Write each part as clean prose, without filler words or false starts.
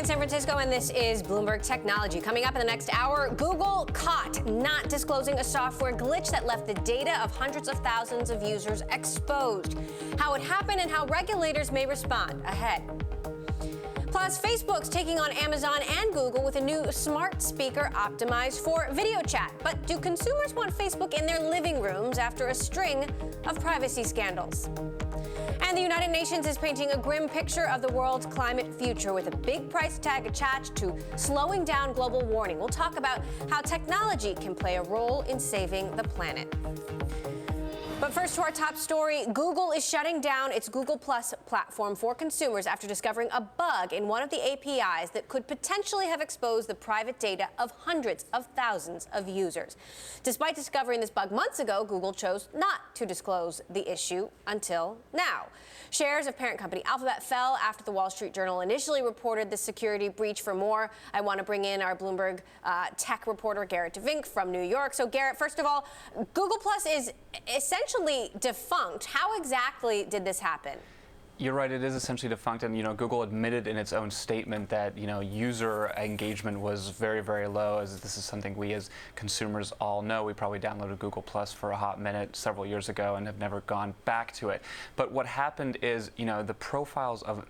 San Francisco, and this is Bloomberg Technology. Coming up in the next hour, Google caught not disclosing a software glitch that left the data of hundreds of thousands of users exposed. How it happened and how regulators may respond ahead. Plus, Facebook's taking on Amazon and Google with a new smart speaker optimized for video chat. But do consumers want Facebook in their living rooms after a string of privacy scandals? And the United Nations is painting a grim picture of the world's climate future with a big price tag attached to slowing down global warming. We'll talk about how technology can play a role in saving the planet. But first, to our top story, Google is shutting down its Google Plus platform for consumers after discovering a bug in one of the APIs that could potentially have exposed the private data of hundreds of thousands of users. Despite discovering this bug months ago, Google chose not to disclose the issue until now. Shares of parent company Alphabet fell after the Wall Street Journal initially reported the security breach. For more, I want to bring in our Bloomberg tech reporter, Garrett DeVink from New York. So, Garrett, first of all, Google Plus is essentially defunct. How exactly did this happen? You're right, it is essentially defunct, and Google admitted in its own statement that user engagement was very, very low, as this is something we as consumers all know. We probably downloaded Google Plus for a hot minute several years ago and have never gone back to it. But what happened is, the profiles of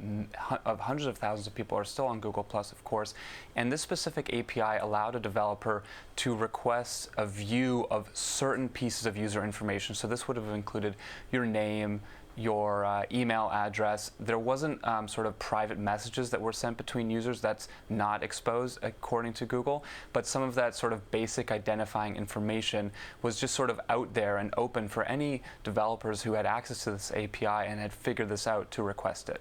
hundreds of thousands of people are still on Google Plus, of course, and this specific API allowed a developer to request a view of certain pieces of user information. So this would have included your name, your email address. There wasn't sort of private messages that were sent between users. That's not exposed according to Google, but some of that sort of basic identifying information was just sort of out there and open for any developers who had access to this API and had figured this out to request it.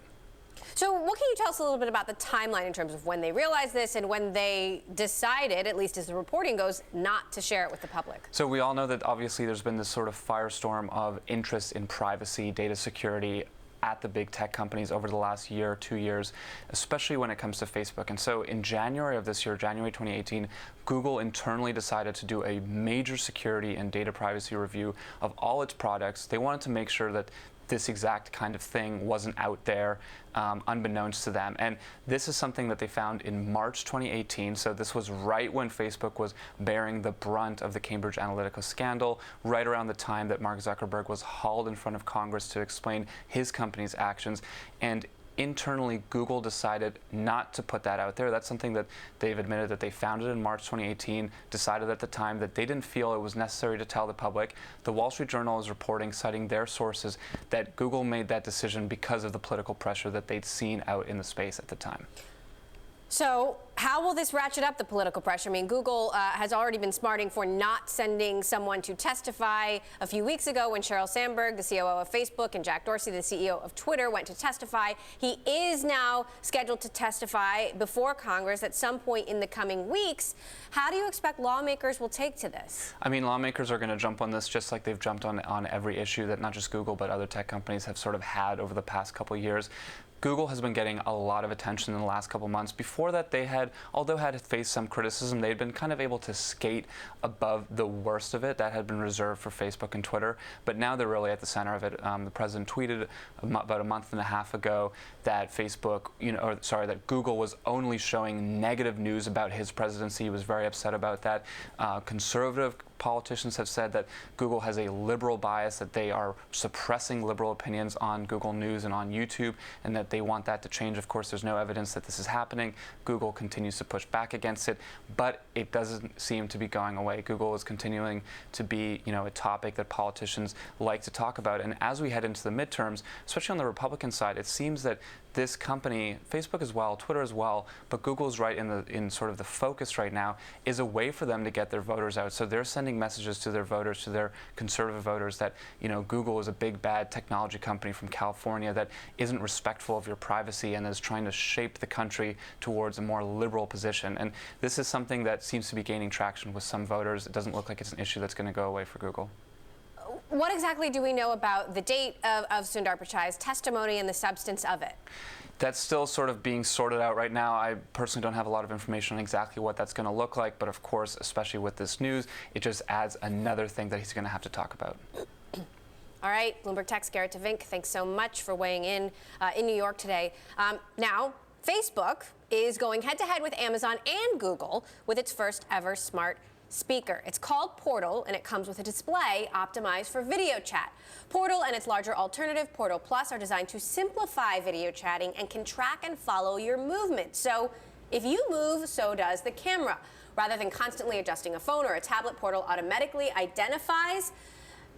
So what can you tell us a little bit about the timeline in terms of when they realized this and when they decided, at least as the reporting goes, not to share it with the public? So we all know that obviously there's been this sort of firestorm of interest in privacy, data security at the big tech companies over the last year or 2 years, especially when it comes to Facebook. And so in January of this year, January 2018, Google internally decided to do a major security and data privacy review of all its products. They wanted to make sure that this exact kind of thing wasn't out there unbeknownst to them. And this is something that they found in March 2018. So this was right when Facebook was bearing the brunt of the Cambridge Analytica scandal, right around the time that Mark Zuckerberg was hauled in front of Congress to explain his company's actions. And internally, Google decided not to put that out there. That's something that they've admitted that they found it in March 2018, decided at the time that they didn't feel it was necessary to tell the public. The Wall Street Journal is reporting, citing their sources, that Google made that decision because of the political pressure that they'd seen out in the space at the time. So how will this ratchet up the political pressure? I mean, Google has already been smarting for not sending someone to testify. A few weeks ago, when Sheryl Sandberg, the COO of Facebook, and Jack Dorsey, the CEO of Twitter, went to testify, he is now scheduled to testify before Congress at some point in the coming weeks. How do you expect lawmakers will take to this? I mean, lawmakers are going to jump on this just like they've jumped on every issue that not just Google but other tech companies have sort of had over the past couple of years. Google has been getting a lot of attention in the last couple months. Before that, they had, although had faced some criticism, they'd been kind of able to skate above the worst of it. That had been reserved for Facebook and Twitter, but now they're really at the center of it. The president tweeted about a month and a half ago that that Google was only showing negative news about his presidency. He was very upset about that. Conservative politicians have said that Google has a liberal bias, that they are suppressing liberal opinions on Google News and on YouTube, and that they want that to change. Of course, there's no evidence that this is happening. Google continues to push back against it, but it doesn't seem to be going away. Google is continuing to be, a topic that politicians like to talk about. And as we head into the midterms, especially on the Republican side, it seems that this company, Facebook as well, Twitter as well, but Google's right in sort of the focus right now, is a way for them to get their voters out. So they're sending messages to their voters, to their conservative voters, that Google is a big bad technology company from California that isn't respectful of your privacy and is trying to shape the country towards a more liberal position. And this is something that seems to be gaining traction with some voters. It doesn't look like it's an issue that's going to go away for Google. What exactly do we know about the date of Sundar Pichai's testimony and the substance of it? That's still sort of being sorted out right now. I personally don't have a lot of information on exactly what that's going to look like, but of course, especially with this news, it just adds another thing that he's going to have to talk about. All right, Bloomberg Tech's Garrett DeVink, thanks so much for weighing in New York today. Now, Facebook is going head-to-head with Amazon and Google with its first ever smart speaker. It's called Portal, and it comes with a display optimized for video chat. Portal and its larger alternative, Portal Plus, are designed to simplify video chatting and can track and follow your movement. So if you move, so does the camera. Rather than constantly adjusting a phone or a tablet, Portal automatically identifies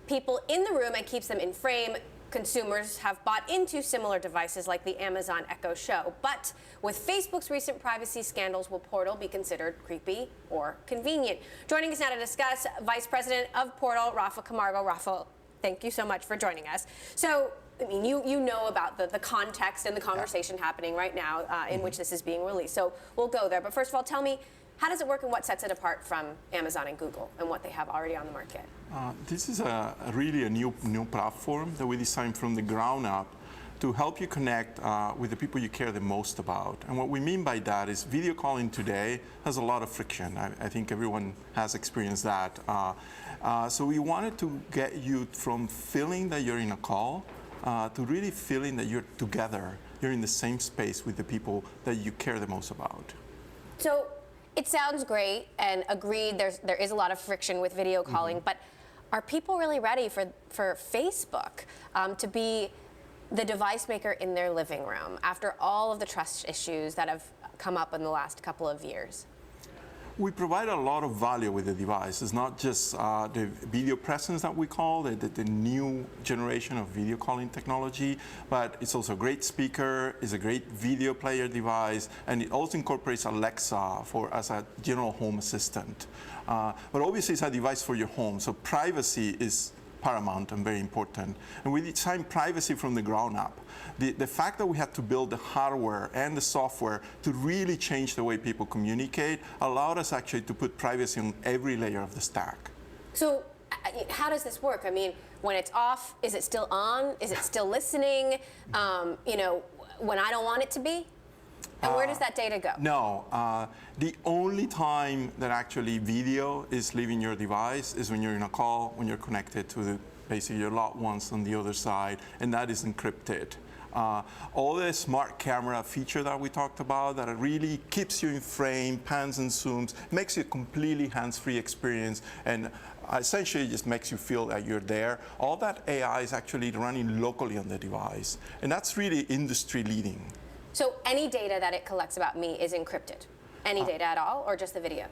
people in the room and keeps them in frame. Consumers have bought into similar devices like the Amazon Echo Show. But with Facebook's recent privacy scandals, will Portal be considered creepy or convenient? Joining us now to discuss, Vice President of Portal, Rafa Camargo. Rafa, thank you so much for joining us. So, I mean, you know about the context and the conversation happening right now in which this is being released. So we'll go there. But first of all, tell me, how does it work and what sets it apart from Amazon and Google and what they have already on the market? This is really a new platform that we designed from the ground up to help you connect with the people you care the most about. And what we mean by that is video calling today has a lot of friction. I think everyone has experienced that. So we wanted to get you from feeling that you're in a call to really feeling that you're together, you're in the same space with the people that you care the most about. So it sounds great, and agreed, there is a lot of friction with video calling, but are people really ready for Facebook to be the device maker in their living room after all of the trust issues that have come up in the last couple of years? We provide a lot of value with the device. It's not just the video presence that we call the new generation of video calling technology, but it's also a great speaker, it's a great video player device, and it also incorporates Alexa as a general home assistant. But obviously it's a device for your home, so privacy is paramount and very important. And we designed privacy from the ground up. The fact that we had to build the hardware and the software to really change the way people communicate allowed us actually to put privacy on every layer of the stack. So how does this work? I mean, when it's off, is it still on? Is it still listening? When I don't want it to be? And where does that data go? No. The only time that actually video is leaving your device is when you're in a call, when you're connected to basically your loved ones on the other side, and that is encrypted. All the smart camera feature that we talked about that really keeps you in frame, pans and zooms, makes you a completely hands-free experience, and essentially just makes you feel that you're there. All that AI is actually running locally on the device, and that's really industry leading. So any data that it collects about me is encrypted? Any data at all, or just the video?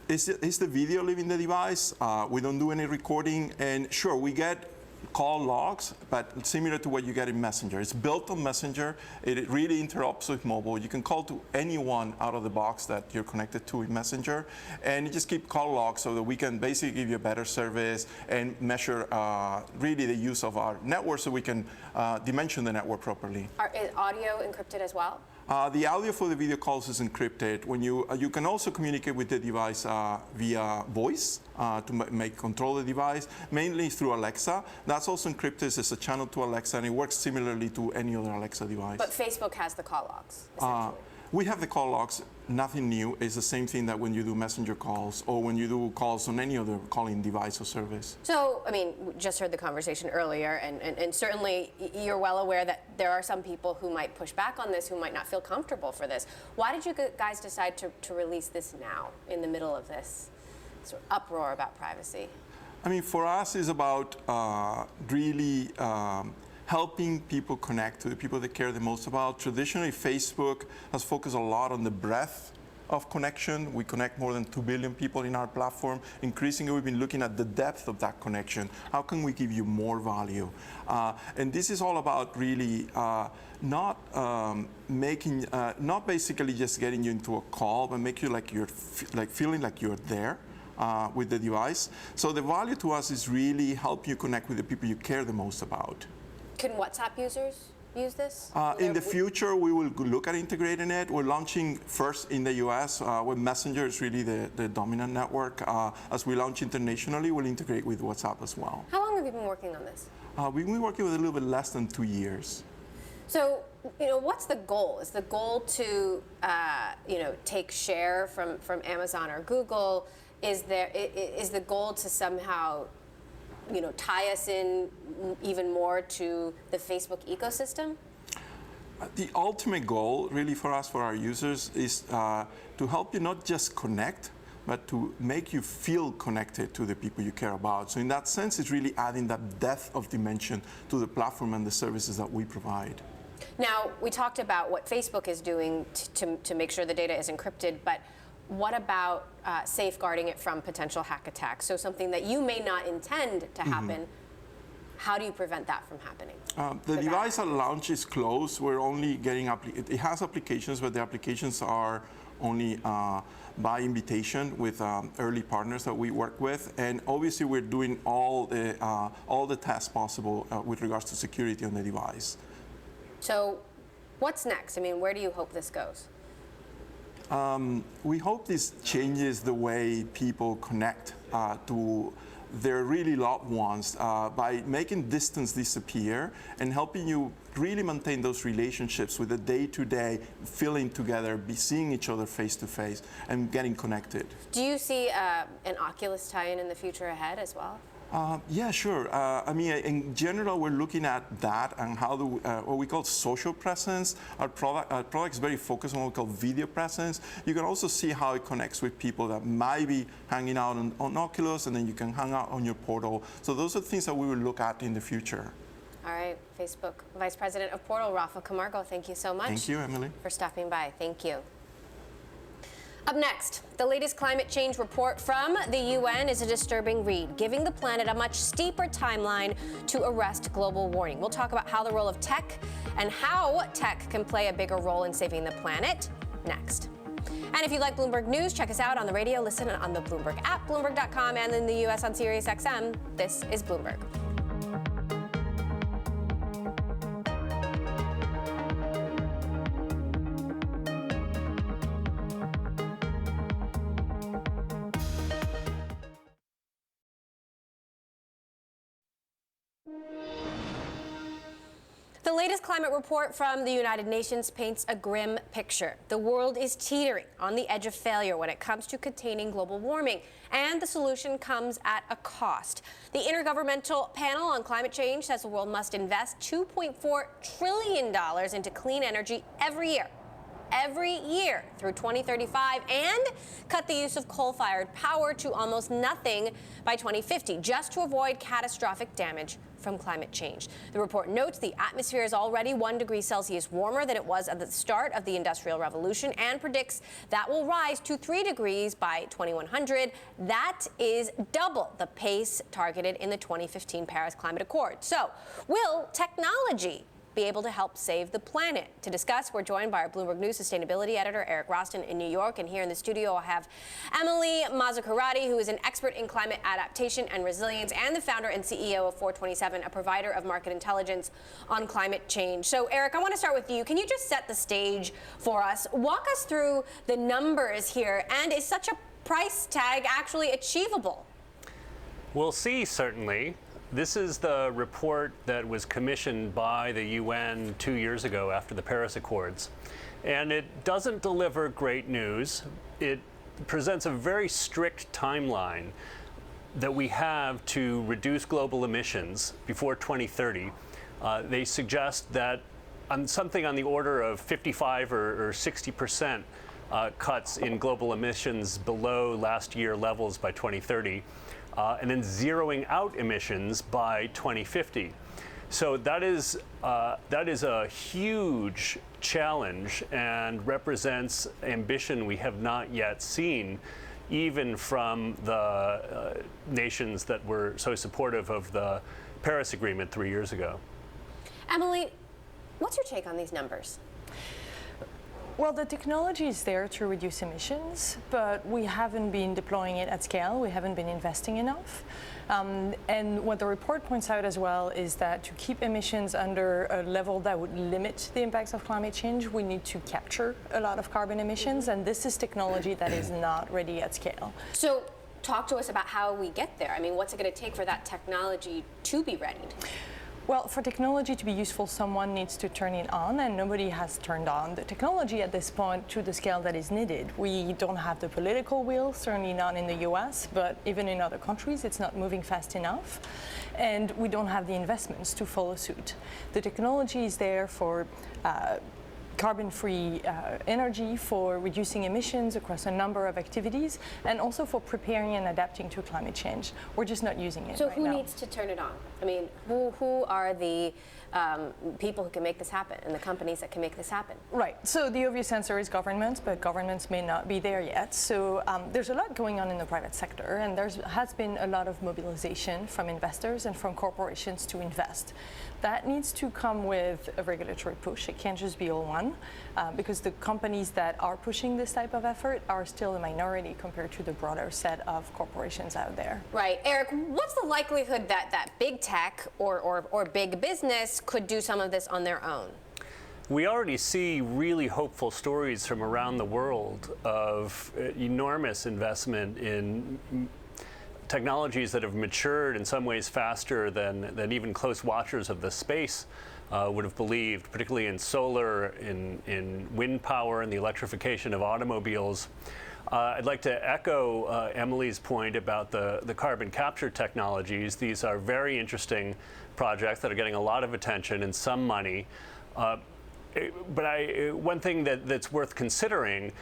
Is the video leaving the device? We don't do any recording, and sure, we get call logs, but similar to what you get in Messenger. It's built on Messenger. It really interoperates with mobile. You can call to anyone out of the box that you're connected to in Messenger, and you just keep call logs so that we can basically give you a better service and measure really the use of our network so we can dimension the network properly. Is audio encrypted as well? The audio for the video calls is encrypted. When you can also communicate with the device via voice to make control the device, mainly through Alexa. That's also encrypted. It's a channel to Alexa, and it works similarly to any other Alexa device. But Facebook has the call logs, essentially. We have the call logs. Nothing new. It's the same thing that when you do Messenger calls or when you do calls on any other calling device or service. So, I mean, we just heard the conversation earlier, and certainly you're well aware that there are some people who might push back on this, who might not feel comfortable for this. Why did you guys decide to release this now, in the middle of this sort of uproar about privacy? I mean, for us, it's about really helping people connect to the people they care the most about. Traditionally, Facebook has focused a lot on the breadth of connection. We connect more than 2 billion people in our platform. Increasingly, we've been looking at the depth of that connection. How can we give you more value? And this is all about really not basically just getting you into a call, but make you feeling like you're there. With the device. So the value to us is really help you connect with the people you care the most about. Can WhatsApp users use this? In the future, we will look at integrating it. We're launching first in the US, where Messenger is really the dominant network. As we launch internationally, we'll integrate with WhatsApp as well. How long have you been working on this? We've been working with a little bit less than 2 years. So what's the goal? Is the goal to, take share from Amazon or Google? Is the goal to somehow, tie us in even more to the Facebook ecosystem? The ultimate goal, really, for us, for our users, is to help you not just connect, but to make you feel connected to the people you care about. So in that sense, it's really adding that depth of dimension to the platform and the services that we provide. Now, we talked about what Facebook is doing to make sure the data is encrypted, but what about safeguarding it from potential hack attacks? So something that you may not intend to happen, how do you prevent that from happening? The device at launch is closed. We're only getting, it has applications, but the applications are only by invitation with early partners that we work with. And obviously we're doing all the tests possible with regards to security on the device. So what's next? I mean, where do you hope this goes? We hope this changes the way people connect to their really loved ones by making distance disappear and helping you really maintain those relationships with the day-to-day feeling together, seeing each other face-to-face, and getting connected. Do you see an Oculus tie-in in the future ahead as well? Yeah, sure. I mean, in general, we're looking at that and how what we call social presence. Our product is very focused on what we call video presence. You can also see how it connects with people that might be hanging out on Oculus, and then you can hang out on your portal. So those are things that we will look at in the future. All right, Facebook Vice President of Portal, Rafa Camargo, thank you so much. Thank you, Emily. For stopping by. Thank you. Up next, the latest climate change report from the UN is a disturbing read, giving the planet a much steeper timeline to arrest global warming. We'll talk about how the role of tech and how tech can play a bigger role in saving the planet next. And if you like Bloomberg News, check us out on the radio, listen on the Bloomberg app, Bloomberg.com, and in the U.S. on SiriusXM. This is Bloomberg. The latest climate report from the United Nations paints a grim picture. The world is teetering on the edge of failure when it comes to containing global warming, and the solution comes at a cost. The Intergovernmental Panel on Climate Change says the world must invest $2.4 trillion into clean energy every year through 2035, and cut the use of coal-fired power to almost nothing by 2050, just to avoid catastrophic damage from climate change. The report notes the atmosphere is already 1 degree Celsius warmer than it was at the start of the Industrial Revolution, and predicts that will rise to 3 degrees by 2100. That is double the pace targeted in the 2015 Paris Climate Accord. So, will technology be able to help save the planet? To discuss, we're joined by our Bloomberg News sustainability editor, Eric Roston, in New York. And here in the studio, I have Emily Mazzucarati, who is an expert in climate adaptation and resilience, and the founder and CEO of 427, a provider of market intelligence on climate change. So, Eric, I want to start with you. Can you just set the stage for us? Walk us through the numbers here. And is such a price tag actually achievable? We'll see, certainly. This is the report that was commissioned by the UN 2 years ago after the Paris Accords. And it doesn't deliver great news. It presents a very strict timeline that we have to reduce global emissions before 2030. They suggest that something on the order of 55 or 60% cuts in global emissions below last year levels by 2030. And then zeroing out emissions by 2050. So that is a huge challenge and represents ambition we have not yet seen, even from the nations that were so supportive of the Paris Agreement 3 years ago. Emily, what's your take on these numbers? Well, the technology is there to reduce emissions, but we haven't been deploying it at scale. We haven't been investing enough. And what the report points out as well is that to keep emissions under a level that would limit the impacts of climate change, we need to capture a lot of carbon emissions, and this is technology that is not ready at scale. So talk to us about how we get there. I mean, what's it going to take for that technology to be ready? Well, for technology to be useful, someone needs to turn it on, and nobody has turned on the technology at this point to the scale that is needed. We don't have the political will, certainly not in the US, but even in other countries, it's not moving fast enough. And we don't have the investments to follow suit. The technology is there for carbon-free energy, for reducing emissions across a number of activities, and also for preparing and adapting to climate change. We're just not using it So right who now. needs to turn it on? I mean, who are the people who can make this happen and the companies that can make this happen? Right. So the obvious answer is governments, but governments may not be there yet. So there's a lot going on in the private sector, and there has been a lot of mobilization from investors and from corporations to invest. That needs to come with a regulatory push. It can't just be all one, because the companies that are pushing this type of effort are still a minority compared to the broader set of corporations out there. Right. Eric, what's the likelihood that big tech or big business could do some of this on their own? We already see really hopeful stories from around the world of enormous investment in technologies that have matured in some ways faster than even close watchers of the space would have believed, particularly in solar, in wind power, and the electrification of automobiles. I'd like to echo Emily's point about the carbon capture technologies. These are very interesting projects that are getting a lot of attention and some money. But one thing that's worth considering,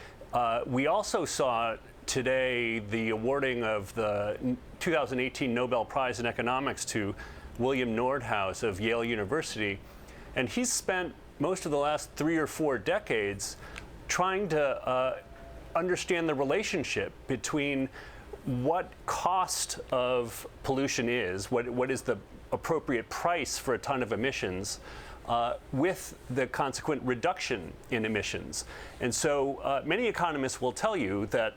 we also saw today the awarding of the 2018 Nobel Prize in Economics to William Nordhaus of Yale University. And he's spent most of the last 3 or 4 decades trying to understand the relationship between what cost of pollution is, what is the appropriate price for a ton of emissions, with the consequent reduction in emissions. And so many economists will tell you that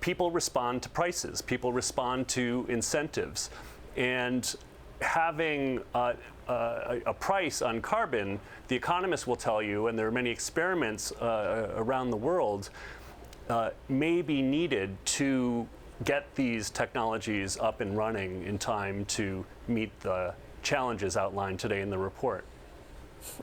people respond to prices, people respond to incentives, and having a price on carbon, the economists will tell you, and there are many experiments around the world, may be needed to get these technologies up and running in time to meet the challenges outlined today in the report.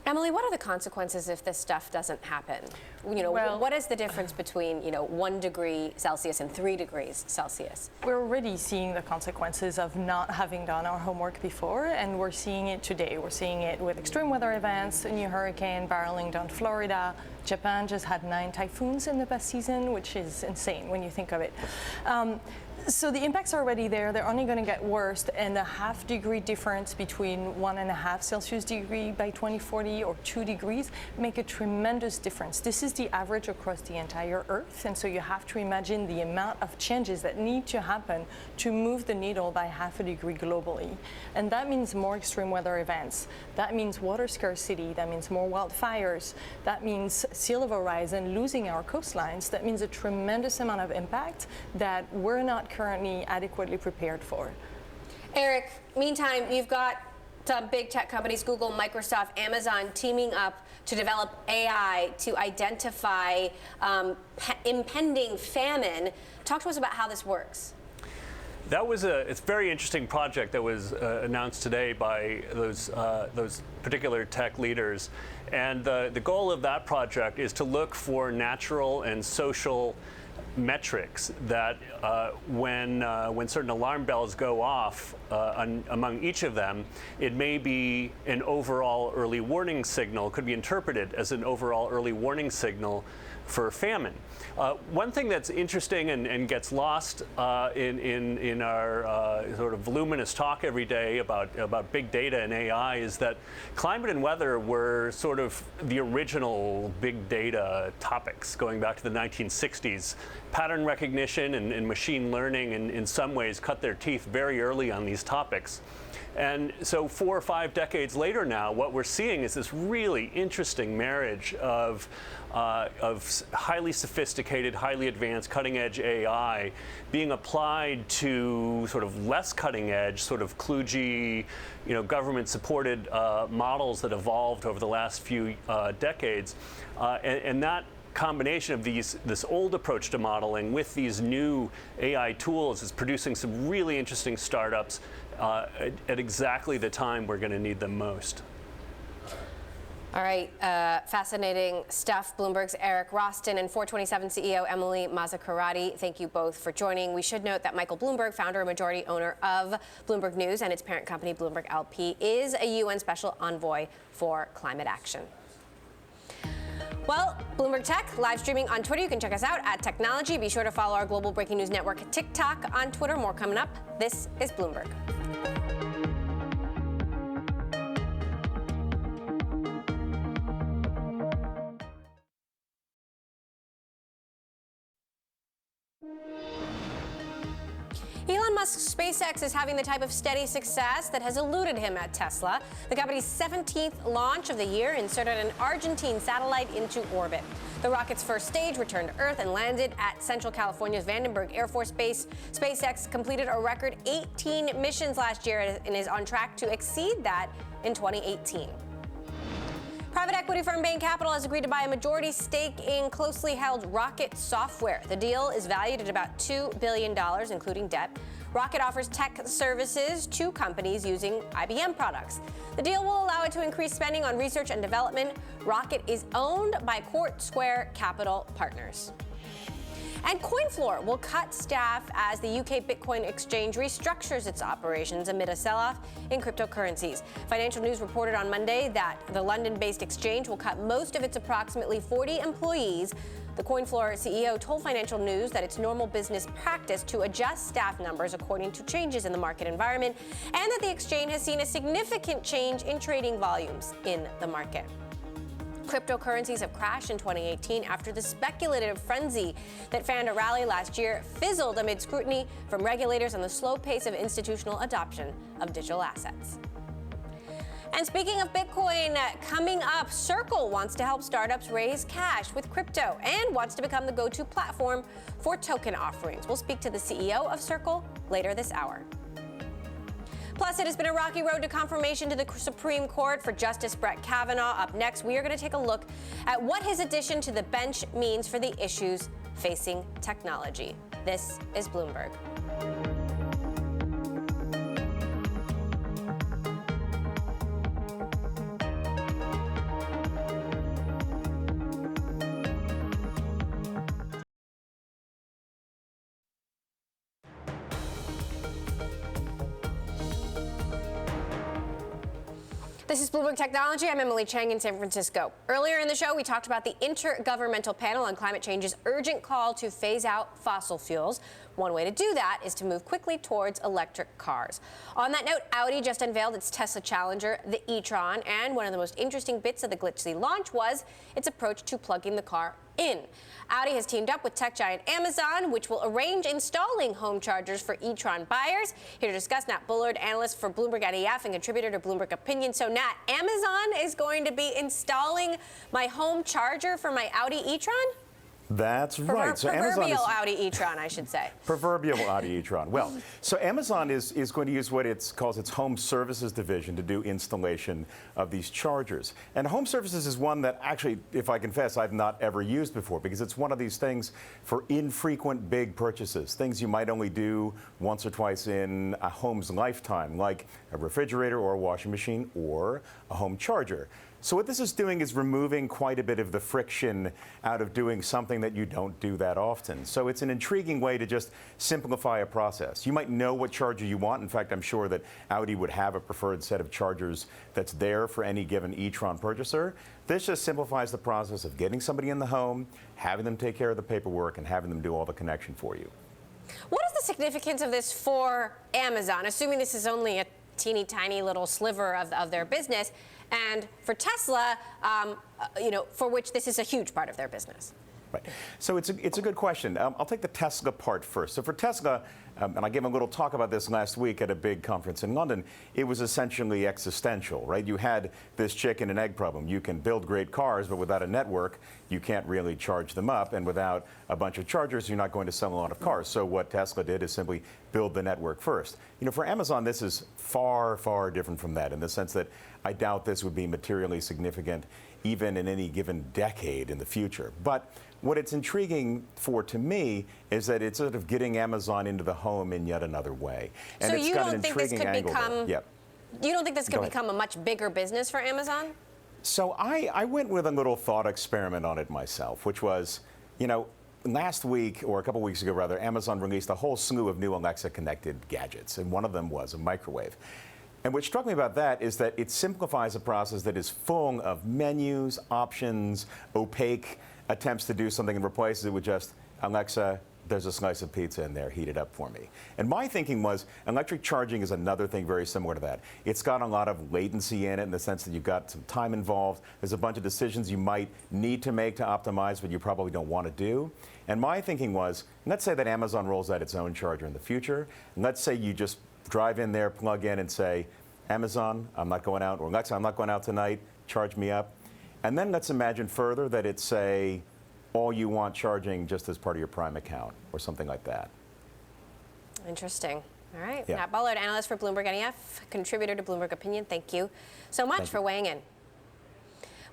Emily, what are the consequences if this stuff doesn't happen? Well, what is the difference between 1 degree Celsius and 3 degrees Celsius? We're already seeing the consequences of not having done our homework before, and we're seeing it today. We're seeing it with extreme weather events, a new hurricane barreling down Florida. Japan just had 9 typhoons in the past season, which is insane when you think of it. So the impacts are already there. They're only going to get worse, and a half-degree difference between 1.5 Celsius degree by 2040 or 2 degrees make a tremendous difference. This is the average across the entire Earth, and so you have to imagine the amount of changes that need to happen to move the needle by half a degree globally. And that means more extreme weather events. That means water scarcity. That means more wildfires. That means sea level rise and losing our coastlines. That means a tremendous amount of impact that we're not currently adequately prepared for. Eric, meantime, you've got some big tech companies, Google, Microsoft, Amazon, teaming up to develop AI to identify impending famine. Talk to us about how this works. That was it's a very interesting project that was announced today by those particular tech leaders. And the goal of that project is to look for natural and social metrics that when certain alarm bells go off among each of them, it may be an overall early warning signal, could be interpreted as an overall early warning signal for famine. One thing that's interesting and gets lost in our sort of voluminous talk every day about big data and AI is that climate and weather were sort of the original big data topics going back to the 1960s. Pattern recognition and machine learning in some ways cut their teeth very early on these topics. And so 4 or 5 decades later now, what we're seeing is this really interesting marriage of highly sophisticated, highly advanced, cutting-edge AI being applied to sort of less cutting-edge, sort of kludgy, government-supported models that evolved over the last few decades, and that combination of this old approach to modeling with these new AI tools is producing some really interesting startups at exactly the time we're going to need them most. All right, fascinating stuff. Bloomberg's Eric Roston and 427 CEO Emily Mazzacurati, thank you both for joining. We should note that Michael Bloomberg, founder and majority owner of Bloomberg News and its parent company, Bloomberg LP, is a UN special envoy for climate action. Well, Bloomberg Tech, live streaming on Twitter. You can check us out at Technology. Be sure to follow our global breaking news network, TikTok, on Twitter. More coming up. This is Bloomberg. Elon Musk's SpaceX is having the type of steady success that has eluded him at Tesla. The company's 17th launch of the year inserted an Argentine satellite into orbit. The rocket's first stage returned to Earth and landed at Central California's Vandenberg Air Force Base. SpaceX completed a record 18 missions last year and is on track to exceed that in 2018. Private equity firm Bain Capital has agreed to buy a majority stake in closely held Rocket Software. The deal is valued at about $2 billion, including debt. Rocket offers tech services to companies using IBM products. The deal will allow it to increase spending on research and development. Rocket is owned by Court Square Capital Partners. And CoinFloor will cut staff as the UK Bitcoin exchange restructures its operations amid a sell-off in cryptocurrencies. Financial News reported on Monday that the London-based exchange will cut most of its approximately 40 employees. The CoinFloor CEO told Financial News that it's normal business practice to adjust staff numbers according to changes in the market environment, and that the exchange has seen a significant change in trading volumes in the market. Cryptocurrencies have crashed in 2018 after the speculative frenzy that fanned a rally last year fizzled amid scrutiny from regulators on the slow pace of institutional adoption of digital assets. And speaking of Bitcoin, coming up, Circle wants to help startups raise cash with crypto and wants to become the go-to platform for token offerings. We'll speak to the CEO of Circle later this hour. Plus, it has been a rocky road to confirmation to the Supreme Court for Justice Brett Kavanaugh. Up next, we are going to take a look at what his addition to the bench means for the issues facing technology. This is Bloomberg. This is Bloomberg Technology. I'm Emily Chang in San Francisco. Earlier in the show, we talked about the Intergovernmental Panel on Climate Change's urgent call to phase out fossil fuels. One way to do that is to move quickly towards electric cars. On that note, Audi just unveiled its Tesla Challenger, the e-tron, and one of the most interesting bits of the glitzy launch was its approach to plugging the car in. Audi has teamed up with tech giant Amazon, which will arrange installing home chargers for e-tron buyers. Here to discuss, Nat Bullard, analyst for Bloomberg NEF and contributor to Bloomberg Opinion. So, Nat, Amazon is going to be installing my home charger for my Audi e-tron? That's right. So proverbial Audi e-tron, I should say. Proverbial Audi e-tron. Well, so Amazon is going to use what it calls its home services division to do installation of these chargers. And home services is one that actually, if I confess, I've not ever used before, because it's one of these things for infrequent big purchases, things you might only do once or twice in a home's lifetime, like a refrigerator or a washing machine or a home charger. So what this is doing is removing quite a bit of the friction out of doing something that you don't do that often. So it's an intriguing way to just simplify a process. You might know what charger you want. In fact, I'm sure that Audi would have a preferred set of chargers that's there for any given e-tron purchaser. This just simplifies the process of getting somebody in the home, having them take care of the paperwork, and having them do all the connection for you. What is the significance of this for Amazon, assuming this is only a teeny tiny little sliver of their business, and for Tesla, for which this is a huge part of their business? Right. So it's a good question. I'll take the Tesla part first. So for Tesla, and I gave a little talk about this last week at a big conference in London, it was essentially existential, right? You had this chicken and egg problem. You can build great cars, but without a network, you can't really charge them up. And without a bunch of chargers, you're not going to sell a lot of cars. So what Tesla did is simply build the network first. For Amazon, this is far, far different from that, in the sense that I doubt this would be materially significant even in any given decade in the future. But what it's intriguing for to me is that it's sort of getting Amazon into the home in yet another way. And so it's you got don't an think this intriguing could angle become? there. Yep. You don't think this could Go ahead. become a much bigger business for Amazon? So I went with a little thought experiment on it myself, which was, you know, last week, or a couple weeks ago rather, Amazon released a whole slew of new Alexa connected gadgets, and one of them was a microwave. And what struck me about that is that it simplifies a process that is full of menus, options, opaque attempts to do something, and replaces it with just, Alexa, there's a slice of pizza in there, heat it up for me. And my thinking was, electric charging is another thing very similar to that. It's got a lot of latency in it, in the sense that you've got some time involved. There's a bunch of decisions you might need to make to optimize, but you probably don't want to do. And my thinking was, let's say that Amazon rolls out its own charger in the future, and let's say you just drive in there, plug in, and say, Amazon, I'm not going out, or Alexa, I'm not going out tonight, charge me up. And then let's imagine further that it's, say, all you want charging just as part of your Prime account, or something like that. Interesting. All right. Yeah. Matt Bullard, analyst for Bloomberg NEF, contributor to Bloomberg Opinion. Thank you so much for weighing in.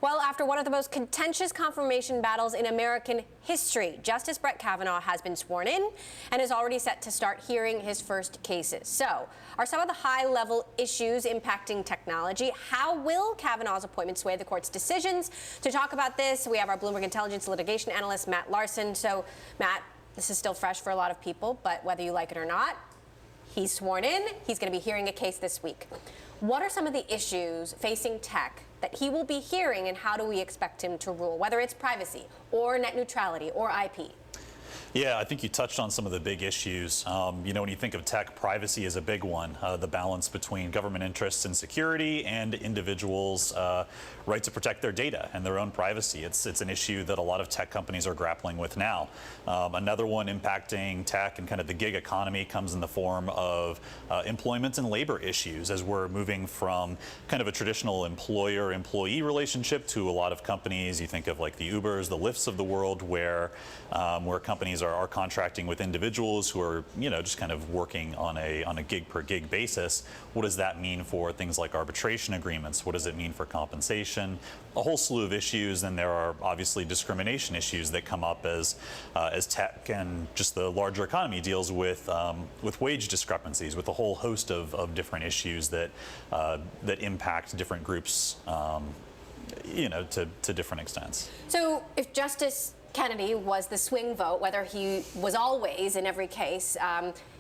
Well, after one of the most contentious confirmation battles in American history, Justice Brett Kavanaugh has been sworn in and is already set to start hearing his first cases. So, are some of the high-level issues impacting technology? How will Kavanaugh's appointment sway the court's decisions? To talk about this, we have our Bloomberg Intelligence litigation analyst, Matt Larsen. So, Matt, this is still fresh for a lot of people, but whether you like it or not, he's sworn in. He's going to be hearing a case this week. What are some of the issues facing tech that he will be hearing, and how do we expect him to rule, whether it's privacy or net neutrality or IP? Yeah, I think you touched on some of the big issues. You know, when you think of tech, privacy is a big one. The balance between government interests in security and individuals' right to protect their data and their own privacy. It's an issue that a lot of tech companies are grappling with now. Another one impacting tech and kind of the gig economy comes in the form of employment and labor issues, as we're moving from kind of a traditional employer-employee relationship to a lot of companies. You think of like the Ubers, the Lyfts of the world, where companies are contracting with individuals who are, you know, just kind of working on a gig per gig basis. What does that mean for things like arbitration agreements? What does it mean for compensation? A whole slew of issues, and there are obviously discrimination issues that come up as tech and just the larger economy deals with wage discrepancies, with a whole host of different issues that impact different groups, you know, to different extents. So, if Justice Kennedy was the swing vote, whether he was always in every case,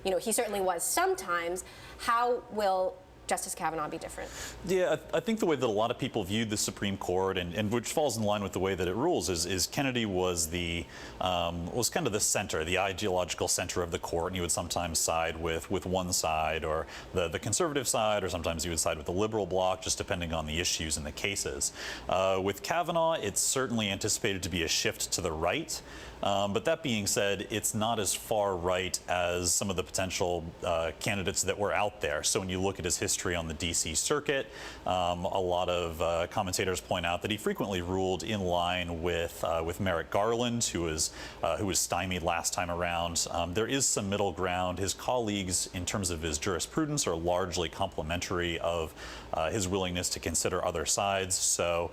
you know, he certainly was sometimes, how will Justice Kavanaugh be different? Yeah, I think the way that a lot of people viewed the Supreme Court, and which falls in line with the way that it rules, is Kennedy was was kind of the center, the ideological center of the court, and he would sometimes side with one side, or the conservative side, or sometimes he would side with the liberal bloc, just depending on the issues and the cases. With Kavanaugh, it's certainly anticipated to be a shift to the right. But that being said, it's not as far right as some of the potential candidates that were out there. So when you look at his history on the D.C. circuit, a lot of commentators point out that he frequently ruled in line with Merrick Garland, who was stymied last time around. There is some middle ground. His colleagues, in terms of his jurisprudence, are largely complimentary of his willingness to consider other sides. So,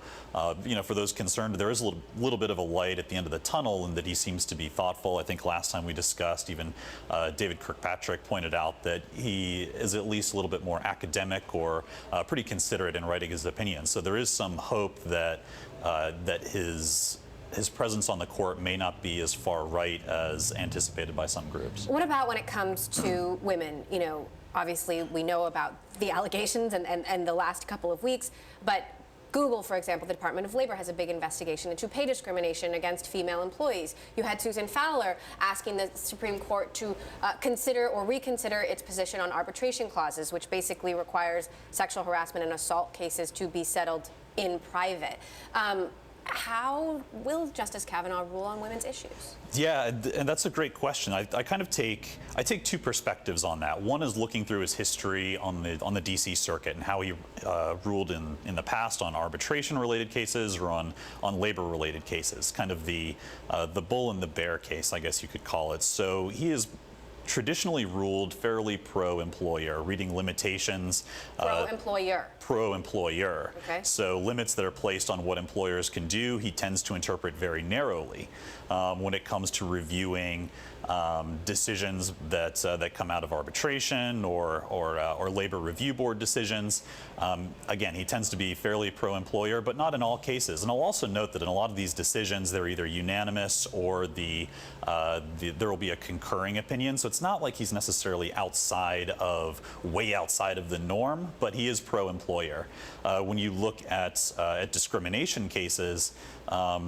you know, for those concerned, there is a little bit of a light at the end of the tunnel, and that he seems to be thoughtful. I think last time we discussed, even David Kirkpatrick pointed out that he is at least a little bit more academic, or pretty considerate in writing his opinion. So there is some hope that his presence on the court may not be as far right as anticipated by some groups. What about when it comes to women? You know, obviously we know about the allegations and the last couple of weeks, but Google, for example, the Department of Labor has a big investigation into pay discrimination against female employees. You had Susan Fowler asking the Supreme Court to consider or reconsider its position on arbitration clauses, which basically requires sexual harassment and assault cases to be settled in private. How will Justice Kavanaugh rule on women's issues? Yeah, and that's a great question. I take two perspectives on that. One is looking through his history on the D.C. circuit and how he ruled in the past on arbitration-related cases or on labor-related cases, kind of the bull and the bear case, I guess you could call it. So he is traditionally ruled fairly pro-employer, reading limitations. Pro-employer. Pro-employer. Okay. So limits that are placed on what employers can do, he tends to interpret very narrowly when it comes to reviewing decisions that come out of arbitration or labor review board decisions. Again, he tends to be fairly pro-employer, but not in all cases. And I'll also note that in a lot of these decisions, they're either unanimous or there will be a concurring opinion. So it's not like he's necessarily way outside of the norm, but he is pro-employer. When you look at discrimination cases,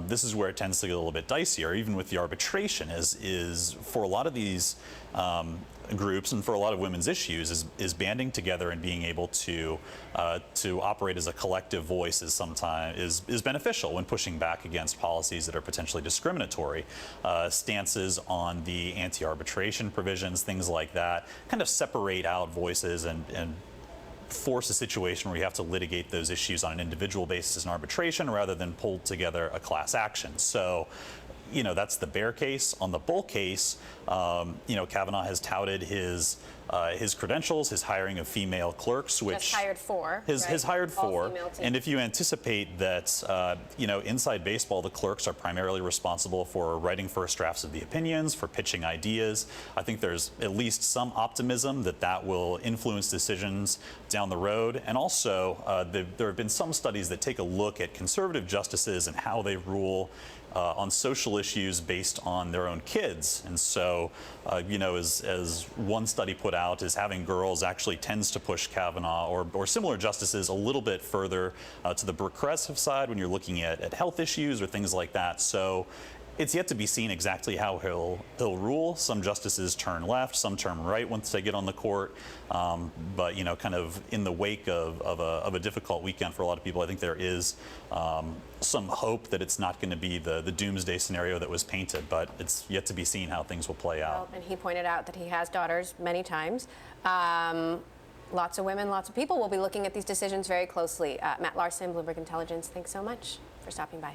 this is where it tends to get a little bit dicier, even with the arbitration, is for a lot of these groups and for a lot of women's issues is banding together and being able to operate as a collective voice is beneficial when pushing back against policies that are potentially discriminatory. Stances on the anti-arbitration provisions, things like that, kind of separate out voices and force a situation where you have to litigate those issues on an individual basis in arbitration rather than pull together a class action. So, that's the bear case. On the bull case, Kavanaugh has touted his credentials, his hiring of female clerks, which Just hired four. His hired four, All-female team. and if you anticipate that, inside baseball, the clerks are primarily responsible for writing first drafts of the opinions, for pitching ideas. I think there's at least some optimism that will influence decisions down the road. And also, there have been some studies that take a look at conservative justices and how they rule on social issues based on their own kids. And so, as one study put out, is having girls actually tends to push Kavanaugh or similar justices a little bit further to the progressive side when you're looking at health issues or things like that. So it's yet to be seen exactly how he'll rule. Some justices turn left, some turn right once they get on the court. But kind of in the wake of a difficult weekend for a lot of people, I think there is some hope that it's not going to be the doomsday scenario that was painted. But it's yet to be seen how things will play out. Well, and he pointed out that he has daughters many times. Lots of women, lots of people will be looking at these decisions very closely. Matt Larsen, Bloomberg Intelligence, thanks so much for stopping by.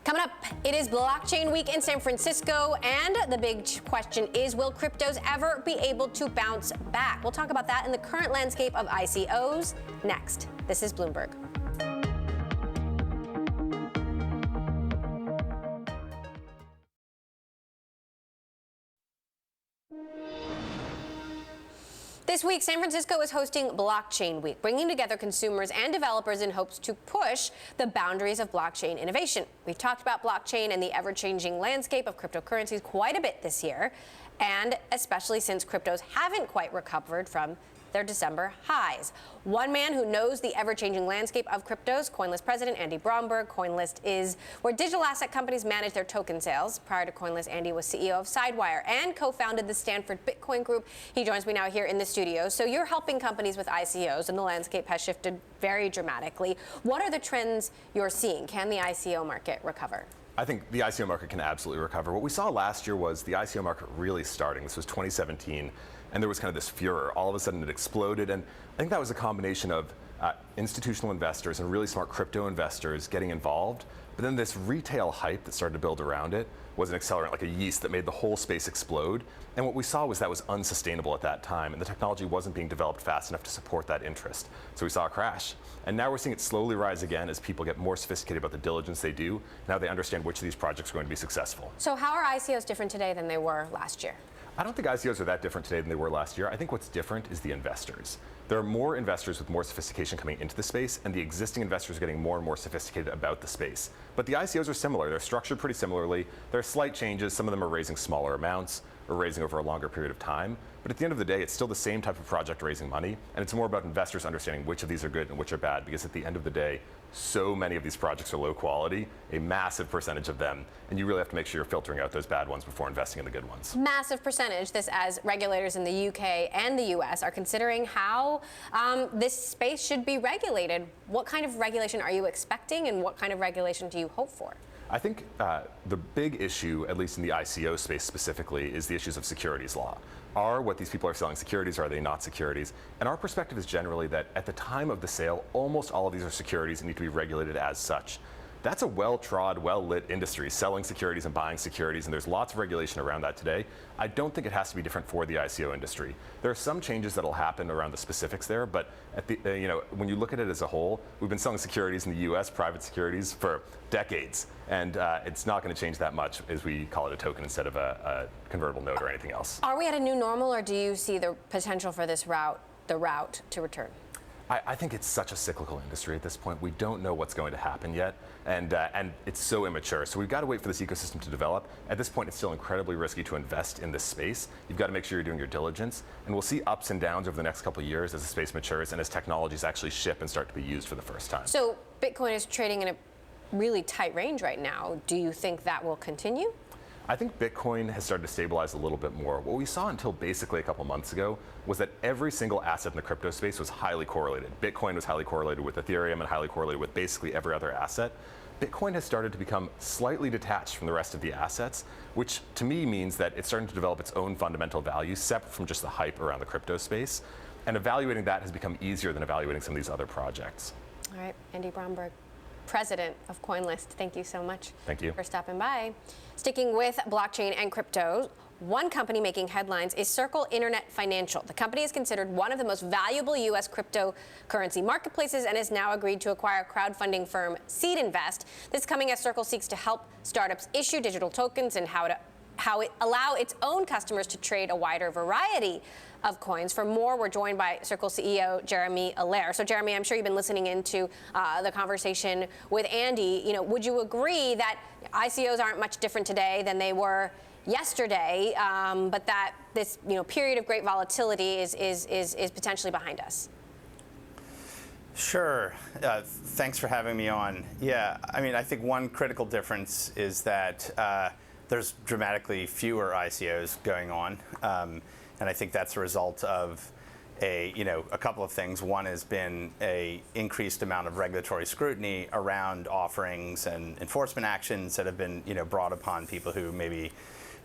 Coming up, it is blockchain week in San Francisco, and the big question is, will cryptos ever be able to bounce back? We'll talk about that in the current landscape of ICOs next. This is Bloomberg. This week, San Francisco is hosting Blockchain Week, bringing together consumers and developers in hopes to push the boundaries of blockchain innovation. We've talked about blockchain and the ever-changing landscape of cryptocurrencies quite a bit this year, and especially since cryptos haven't quite recovered from their December highs. One man who knows the ever-changing landscape of cryptos, CoinList president Andy Bromberg. CoinList is where digital asset companies manage their token sales. Prior to CoinList, Andy was CEO of Sidewire and co-founded the Stanford Bitcoin Group. He joins me now here in the studio. So you're helping companies with ICOs, and the landscape has shifted very dramatically. What are the trends you're seeing? Can the ICO market recover? I think the ICO market can absolutely recover. What we saw last year was the ICO market really starting. This was 2017. And there was kind of this furor. All of a sudden it exploded. And I think that was a combination of institutional investors and really smart crypto investors getting involved. But then this retail hype that started to build around it was an accelerant, like a yeast that made the whole space explode. And what we saw was that was unsustainable at that time. And the technology wasn't being developed fast enough to support that interest. So we saw a crash. And now we're seeing it slowly rise again as people get more sophisticated about the diligence they do. Now they understand which of these projects are going to be successful. So how are ICOs different today than they were last year? I don't think ICOs are that different today than they were last year. I think what's different is the investors. There are more investors with more sophistication coming into the space, and the existing investors are getting more and more sophisticated about the space. But the ICOs are similar. They're structured pretty similarly. There are slight changes. Some of them are raising smaller amounts or raising over a longer period of time. But at the end of the day, it's still the same type of project raising money, and it's more about investors understanding which of these are good and which are bad, because at the end of the day, so many of these projects are low quality, a massive percentage of them, and you really have to make sure you're filtering out those bad ones before investing in the good ones. Massive percentage. This as regulators in the UK and the US are considering how this space should be regulated. What kind of regulation are you expecting, and what kind of regulation do you hope for? I think the big issue, at least in the ICO space specifically, is the issues of securities law. Are what these people are selling securities, or are they not securities? And our perspective is generally that at the time of the sale, almost all of these are securities and need to be regulated as such. that's a well-trod, well-lit industry, selling securities and buying securities, and there's lots of regulation around that today. I don't think it has to be different for the ICO industry. There are some changes that'll happen around the specifics there, but at the, when you look at it as a whole, we've been selling securities in the U.S., private securities, for decades, and it's not going to change that much as we call it a token instead of a convertible note or anything else. Are we at a new normal, or do you see the potential for this route to return? I think it's such a cyclical industry at this point. We don't know what's going to happen yet, and it's so immature. So we've got to wait for this ecosystem to develop. At this point, it's still incredibly risky to invest in this space. You've got to make sure you're doing your diligence, and we'll see ups and downs over the next couple of years as the space matures and as technologies actually ship and start to be used for the first time. So Bitcoin is trading in a really tight range right now. Do you think that will continue? I think Bitcoin has started to stabilize a little bit more. What we saw until basically a couple months ago was that every single asset in the crypto space was highly correlated. Bitcoin was highly correlated with Ethereum and highly correlated with basically every other asset. Bitcoin has started to become slightly detached from the rest of the assets, which to me means that it's starting to develop its own fundamental value separate from just the hype around the crypto space. And evaluating that has become easier than evaluating some of these other projects. All right, Andy Bromberg, president of CoinList. Thank you so much. Thank you for stopping by. Sticking with blockchain and crypto, one company making headlines is Circle Internet Financial. The company is considered one of the most valuable U.S. cryptocurrency marketplaces and has now agreed to acquire crowdfunding firm Seed Invest. This coming as Circle seeks to help startups issue digital tokens and how it allow its own customers to trade a wider variety of coins. For more, we're joined by Circle CEO Jeremy Allaire. So, Jeremy, I'm sure you've been listening into the conversation with Andy. Would you agree that ICOs aren't much different today than they were yesterday, but that this period of great volatility is potentially behind us? Sure. Thanks for having me on. Yeah, I think one critical difference is that there's dramatically fewer ICOs going on. And I think that's a result of a couple of things. One has been a increased amount of regulatory scrutiny around offerings and enforcement actions that have been brought upon people who maybe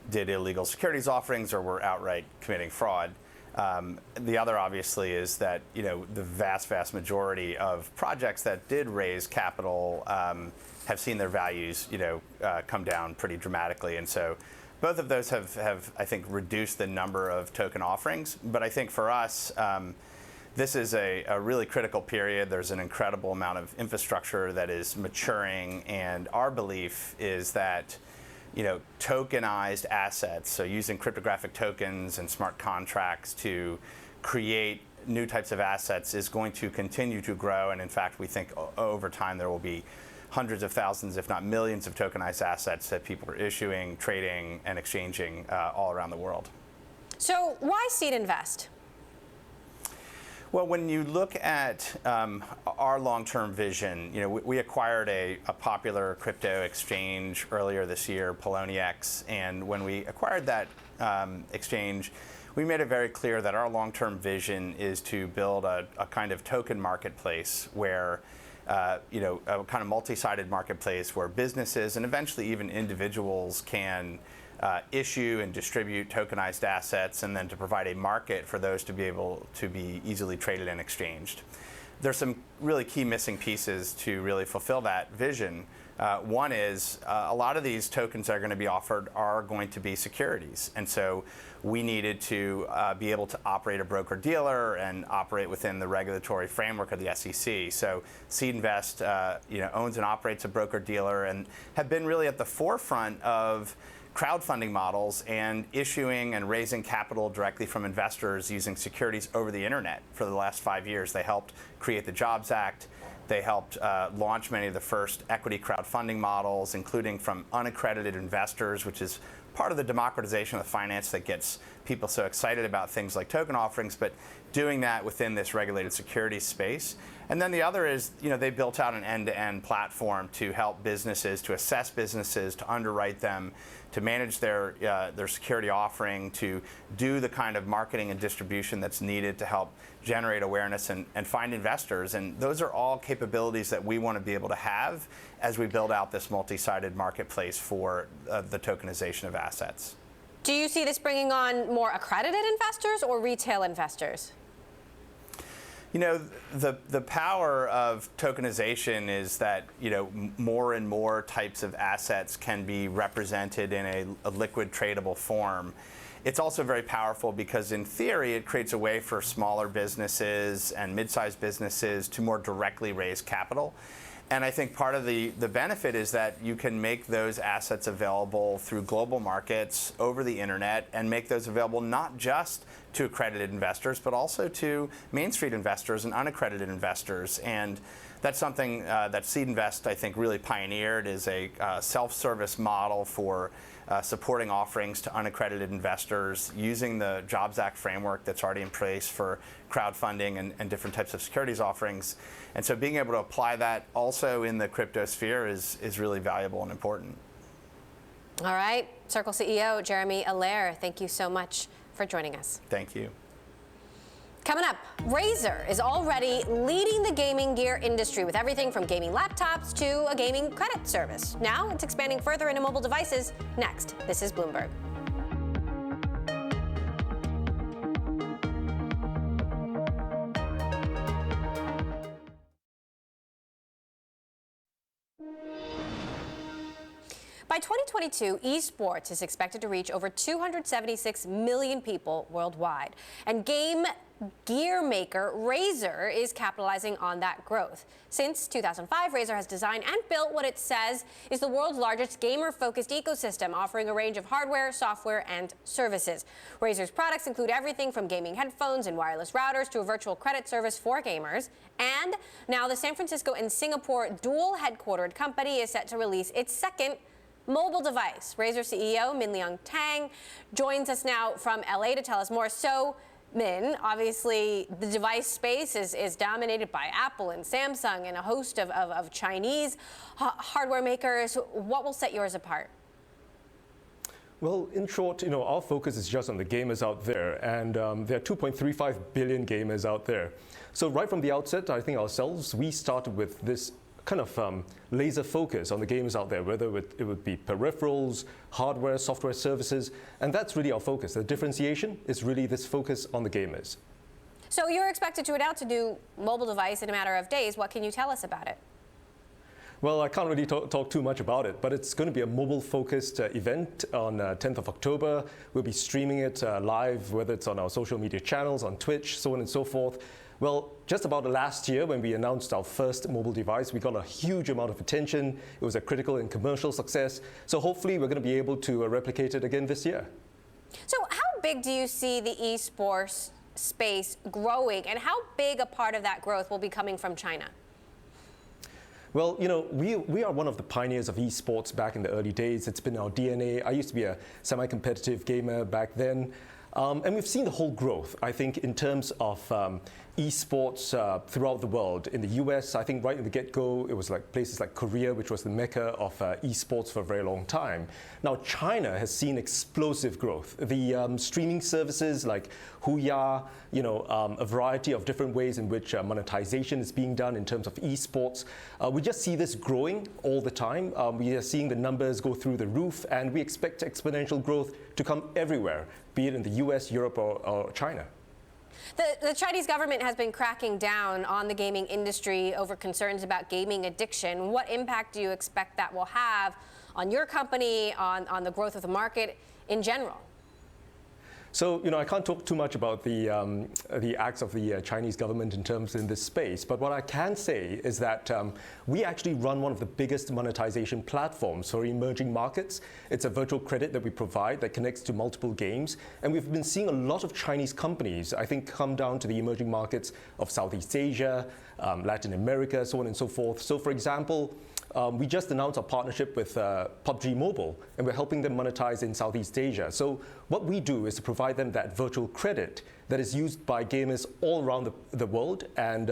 did illegal securities offerings or were outright committing fraud. The other, obviously, is that the vast majority of projects that did raise capital have seen their values come down pretty dramatically, and so both of those have I think reduced the number of token offerings. But I think for us, this is a really critical period. There's an incredible amount of infrastructure that is maturing, and our belief is that tokenized assets, so using cryptographic tokens and smart contracts to create new types of assets, is going to continue to grow. And in fact, we think over time there will be hundreds of thousands, if not millions, of tokenized assets that people are issuing, trading, and exchanging all around the world. So why Seed Invest? Well, when you look at our long-term vision, we acquired a popular crypto exchange earlier this year, Poloniex, and when we acquired that exchange, we made it very clear that our long-term vision is to build a kind of token marketplace where a kind of multi-sided marketplace where businesses and eventually even individuals can issue and distribute tokenized assets, and then to provide a market for those to be able to be easily traded and exchanged. There's some really key missing pieces to really fulfill that vision. One is a lot of these tokens that are going to be offered are going to be securities, and so we needed to be able to operate a broker-dealer and operate within the regulatory framework of the SEC. So Seed Invest owns and operates a broker-dealer and have been really at the forefront of crowdfunding models and issuing and raising capital directly from investors using securities over the internet for the last 5 years. They helped create the Jobs Act. They helped launch many of the first equity crowdfunding models, including from unaccredited investors, which is part of the democratization of finance that gets people so excited about things like token offerings, but doing that within this regulated securities space. And then the other is, they built out an end-to-end platform to help businesses, to assess businesses, to underwrite them, to manage their security offering, to do the kind of marketing and distribution that's needed to help generate awareness and find investors. And those are all capabilities that we want to be able to have as we build out this multi-sided marketplace for the tokenization of assets. Do you see this bringing on more accredited investors or retail investors? You know, the power of tokenization is that, you know, more and more types of assets can be represented in a liquid tradable form. It's also very powerful because in theory it creates a way for smaller businesses and mid-sized businesses to more directly raise capital. And I think part of the benefit is that you can make those assets available through global markets over the internet and make those available not just to accredited investors, but also to Main Street investors and unaccredited investors. And that's something that Seed Invest, I think, really pioneered, is a self-service model for supporting offerings to unaccredited investors using the Jobs Act framework that's already in place for crowdfunding and different types of securities offerings. And so being able to apply that also in the crypto sphere is really valuable and important. All right. Circle CEO Jeremy Allaire, thank you so much for joining us. Thank you. Coming up, Razer is already leading the gaming gear industry with everything from gaming laptops to a gaming credit service. Now it's expanding further into mobile devices. Next, this is Bloomberg. By 2022, esports is expected to reach over 276 million people worldwide. And game gear maker Razer is capitalizing on that growth. Since 2005, Razer has designed and built what it says is the world's largest gamer-focused ecosystem, offering a range of hardware, software, and services. Razer's products include everything from gaming headphones and wireless routers to a virtual credit service for gamers. And now the San Francisco and Singapore dual-headquartered company is set to release its second mobile device. Razer CEO Min Liang Tang joins us now from LA to tell us more. So, Min, obviously the device space is dominated by Apple and Samsung and a host of Chinese hardware makers. What will set yours apart? Well, in short, our focus is just on the gamers out there, and there are 2.35 billion gamers out there. So right from the outset, I think ourselves, we started with this kind of laser focus on the gamers out there, whether it would be peripherals, hardware, software services, and that's really our focus. The differentiation is really this focus on the gamers. So you're expected to announce a new mobile device in a matter of days. What can you tell us about it? Well, I can't really talk too much about it, but it's going to be a mobile-focused event on 10th of October. We'll be streaming it live, whether it's on our social media channels, on Twitch, so on and so forth. Well, just about last year when we announced our first mobile device, we got a huge amount of attention. It was a critical and commercial success. So hopefully we're going to be able to replicate it again this year. So how big do you see the esports space growing, and how big a part of that growth will be coming from China? Well, we are one of the pioneers of esports back in the early days. It's been our DNA. I used to be a semi-competitive gamer back then. And we've seen the whole growth, I think, in terms of esports throughout the world. In the US, I think right in the get-go, it was like places like Korea, which was the mecca of esports for a very long time. Now, China has seen explosive growth. The streaming services like Huya, a variety of different ways in which monetization is being done in terms of esports. We just see this growing all the time. We are seeing the numbers go through the roof, and we expect exponential growth to come everywhere, be it in the US, Europe, or China. The Chinese government has been cracking down on the gaming industry over concerns about gaming addiction. What impact do you expect that will have on your company, on the growth of the market in general? So, I can't talk too much about the acts of the Chinese government in this space, but what I can say is that we actually run one of the biggest monetization platforms for emerging markets. It's a virtual credit that we provide that connects to multiple games, and we've been seeing a lot of Chinese companies, I think, come down to the emerging markets of Southeast Asia, Latin America, so on and so forth. So, for example, we just announced our partnership with PUBG Mobile, and we're helping them monetize in Southeast Asia. So what we do is to provide them that virtual credit that is used by gamers all around the world, and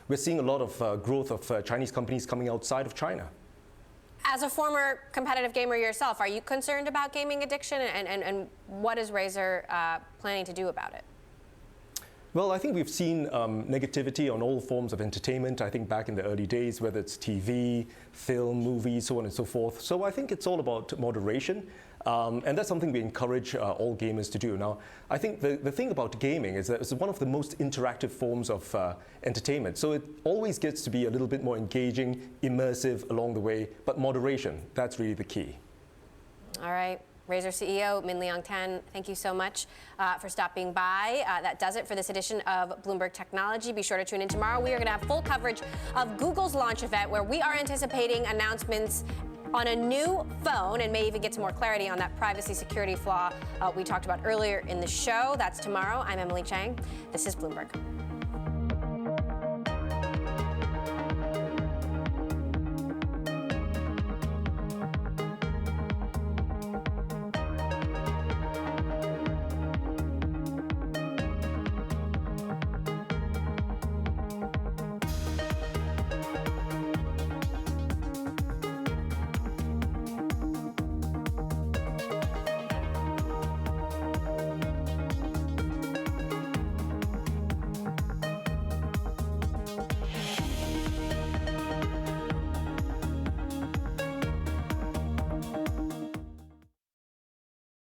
we're seeing a lot of growth of Chinese companies coming outside of China. As a former competitive gamer yourself, are you concerned about gaming addiction, and what is Razer planning to do about it? Well, I think we've seen negativity on all forms of entertainment. I think back in the early days, whether it's TV, film, movies, so on and so forth. So I think it's all about moderation. And that's something we encourage all gamers to do. Now, I think the thing about gaming is that it's one of the most interactive forms of entertainment. So it always gets to be a little bit more engaging, immersive along the way. But moderation, that's really the key. All right. Razer CEO Min Liang Tan, thank you so much for stopping by. That does it for this edition of Bloomberg Technology. Be sure to tune in tomorrow. We are going to have full coverage of Google's launch event, where we are anticipating announcements on a new phone and may even get some more clarity on that privacy security flaw we talked about earlier in the show. That's tomorrow. I'm Emily Chang. This is Bloomberg.